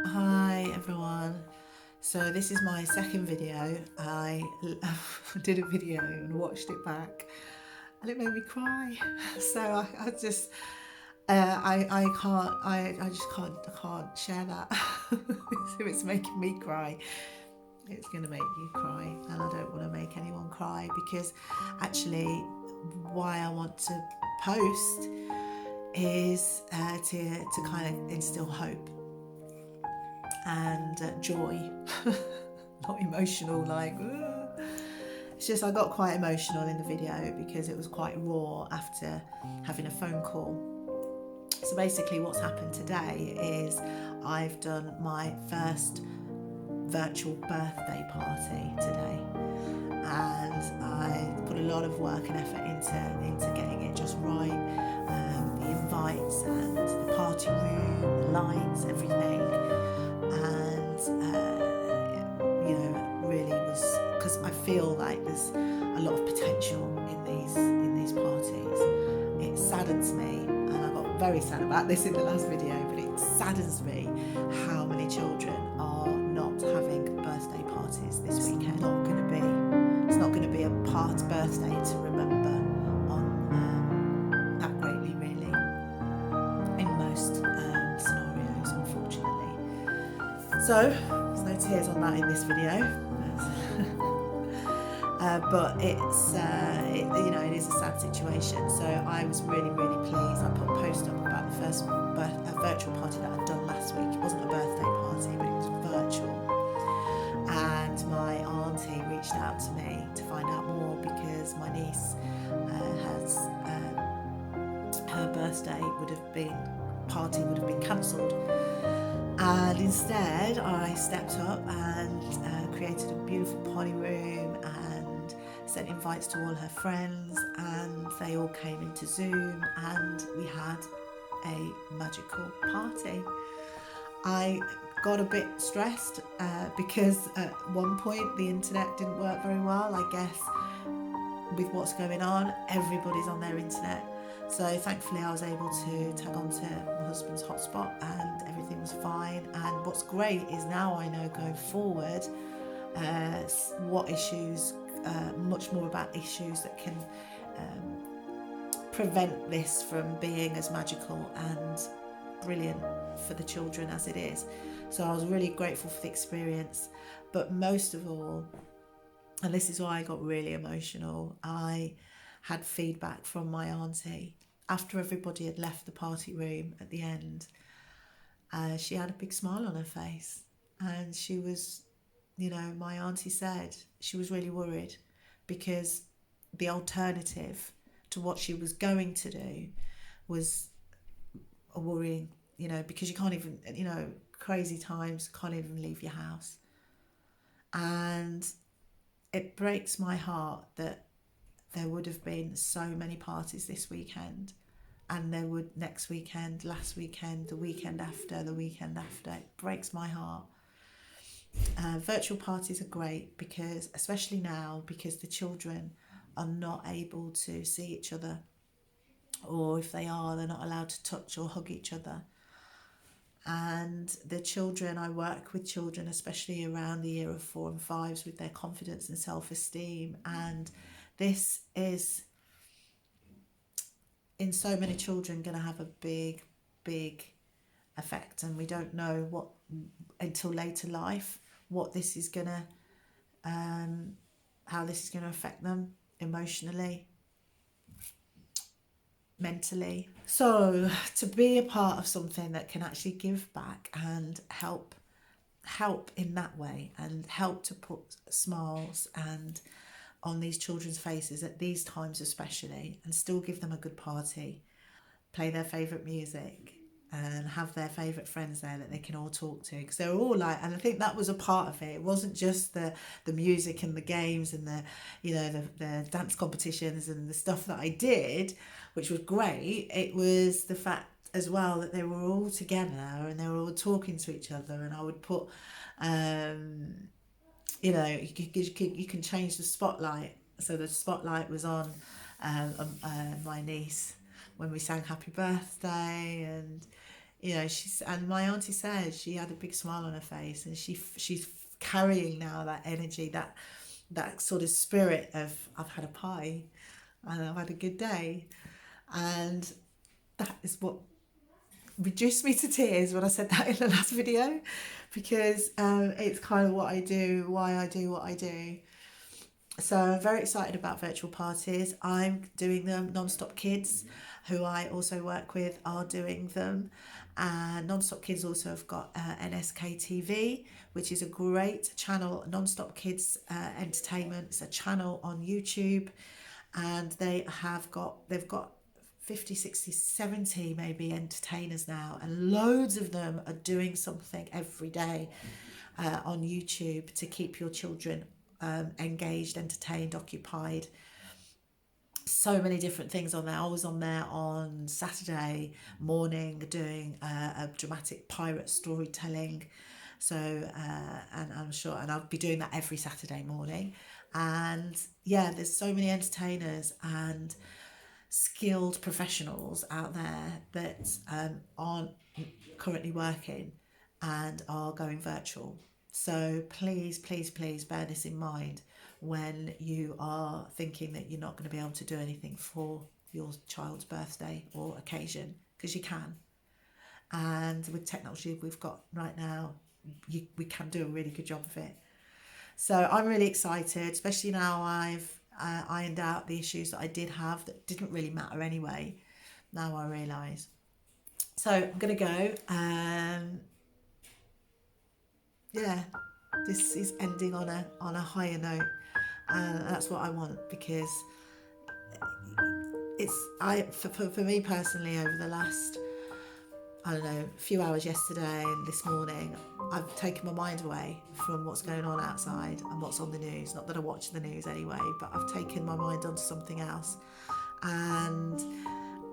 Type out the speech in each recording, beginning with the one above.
Hi everyone. So this is my second video. I did a video and watched it back, and it made me cry. So I just I just can't share that. If it's making me cry, it's gonna make you cry, and I don't want to make anyone cry, because actually why I want to post is to kind of instill hope and joy. Not emotional like it's just I got quite emotional in the video because it was quite raw after having a phone call. So basically what's happened today is I've done my first virtual birthday party today, and I put a lot of work and effort into getting it just right. The invites and the party room, the lights, everything, and really was, because I feel like there's a lot of potential in these parties. It saddens me, and I got very sad about this in the last video, but it saddens me how many children are not having birthday parties this weekend. It's not going to be a birthday to remember on that greatly, really, in most scenarios, unfortunately. So there's no tears on that in this video. But it is a sad situation. So I was really pleased. I put a post up about the first virtual party that I'd done last week. It wasn't a birthday party, but it was virtual. And my auntie reached out to me to find out more, because my niece has her birthday would have been cancelled. And instead I stepped up and created a beautiful party room and sent invites to all her friends, and they all came into Zoom, and we had a magical party. I got a bit stressed because at one point the internet didn't work very well. I guess with what's going on, everybody's on their internet. So thankfully I was able to tag on to my husband's hotspot and everything was fine. And what's great is now I know going forward what issues, much more about issues that can prevent this from being as magical and brilliant for the children as it is. So I was really grateful for the experience. But most of all, and this is why I got really emotional, I had feedback from my auntie after everybody had left the party room at the end. She had a big smile on her face, and she was, my auntie said she was really worried because the alternative to what she was going to do was a worrying, because you can't even, crazy times, can't even leave your house. And it breaks my heart that there would have been so many parties this weekend, and there would next weekend, last weekend, the weekend after, the weekend after. It breaks my heart. Virtual parties are great because, especially now, because the children are not able to see each other, or if they are, they're not allowed to touch or hug each other. And the children, I work with children, especially around the year of 4 and 5s, with their confidence and self-esteem. And this is, in so many children, going to have a big effect. And we don't know what, until later life, what this is going to, how this is going to affect them emotionally, mentally. So to be a part of something that can actually give back and help in that way, and help to put smiles and on these children's faces at these times especially, and still give them a good party, play their favourite music, and have their favourite friends there that they can all talk to, because they're all like, and I think that was a part of it. It wasn't just the music and the games and the dance competitions and the stuff that I did, which was great. It was the fact as well that they were all together and they were all talking to each other. And I would put you can change the spotlight, so the spotlight was on my niece when we sang happy birthday, and you know, and my auntie said she had a big smile on her face, and she's carrying now that energy, that sort of spirit of, I've had a pie and I've had a good day. And that is what reduced me to tears when I said that in the last video, because it's kind of what I do, why I do what I do. So I'm very excited about virtual parties. I'm doing them. Non-Stop Kids, who I also work with, are doing them. And Non-Stop Kids also have got NSK TV, which is a great channel. Non-Stop Kids Entertainment. It's a channel on YouTube, and they've got 50, 60, 70 maybe entertainers now, and loads of them are doing something every day on YouTube to keep your children engaged, entertained, occupied. So many different things on there. I was on there on Saturday morning doing a dramatic pirate storytelling. So and I'm sure, and I'll be doing that every Saturday morning. And yeah, there's so many entertainers and skilled professionals out there that aren't currently working and are going virtual. So please, please, please bear this in mind when you are thinking that you're not going to be able to do anything for your child's birthday or occasion, because you can. And with technology we've got right now, we can do a really good job of it. So I'm really excited, especially now I've ironed out the issues that I did have that didn't really matter anyway. Now I realise. So I'm going to go. Yeah, this is ending on a higher note, and that's what I want, because it's for me personally, over the last, I don't know, few hours yesterday and this morning, I've taken my mind away from what's going on outside and what's on the news. Not that I watch the news anyway, but I've taken my mind onto something else, and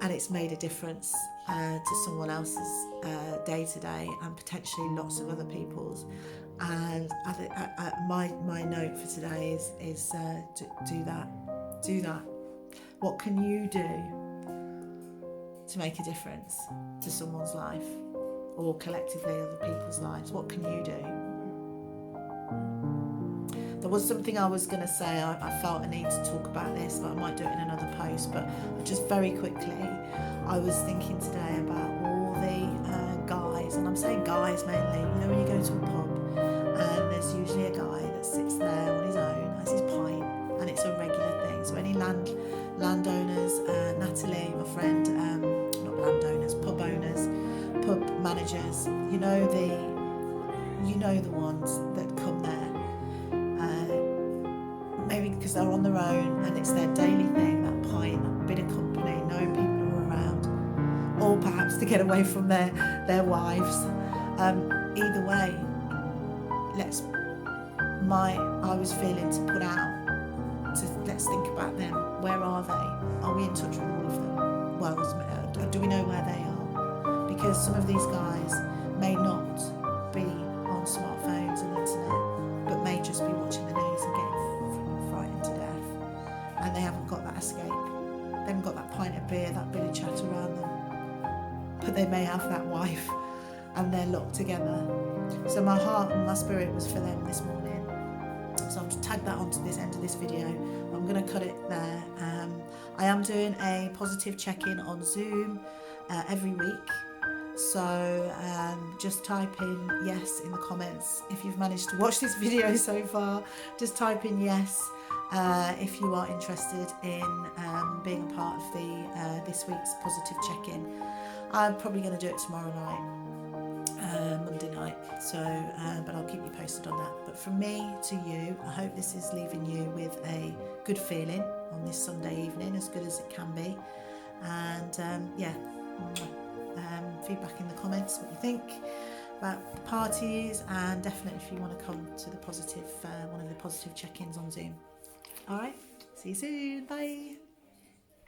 it's made a difference to someone else's day to day, and potentially lots of other people's. And my note for today is do that. What can you do to make a difference to someone's life, or collectively other people's lives? What can you do? There was something I was going to say. I felt a need to talk about this, but I might do it in another post. But just very quickly, I was thinking today about all the guys, and I'm saying guys mainly. You know, when you go to a pub and there's usually a guy that sits there on his own, has his pint, and it's a regular thing. So any landowners, Natalie, my friend, not landowners, pub owners, pub managers, you know the ones that come there. Maybe because they're on their own and it's their daily thing, that pint, that bit of company, knowing people are around, or perhaps to get away from their wives. Either way, I was feeling to put out, let's think about them. Where are they? Are we in touch with all of them? Well, do we know where they are? Because some of these guys may not be on smartphones and internet, but may just be watching the news and getting frightened to death, and they haven't got that escape. They haven't got that pint of beer, that bit of chat around them, but they may have that wife, and they're locked together. So my heart and my spirit was for them this morning. So I've tagged that onto this end of this video. I'm going to cut it there. I am doing a positive check-in on Zoom every week. So just type in yes in the comments if you've managed to watch this video so far. Just type in yes if you are interested in being a part of the this week's positive check-in. I'm probably going to do it tomorrow night, Monday night. So, but I'll keep you posted on that. But from me to you, I hope this is leaving you with a good feeling on this Sunday evening, as good as it can be. And yeah. Feedback in the comments what you think about the parties, and definitely if you want to come to the positive one of the positive check-ins on Zoom. All right, see you soon. Bye.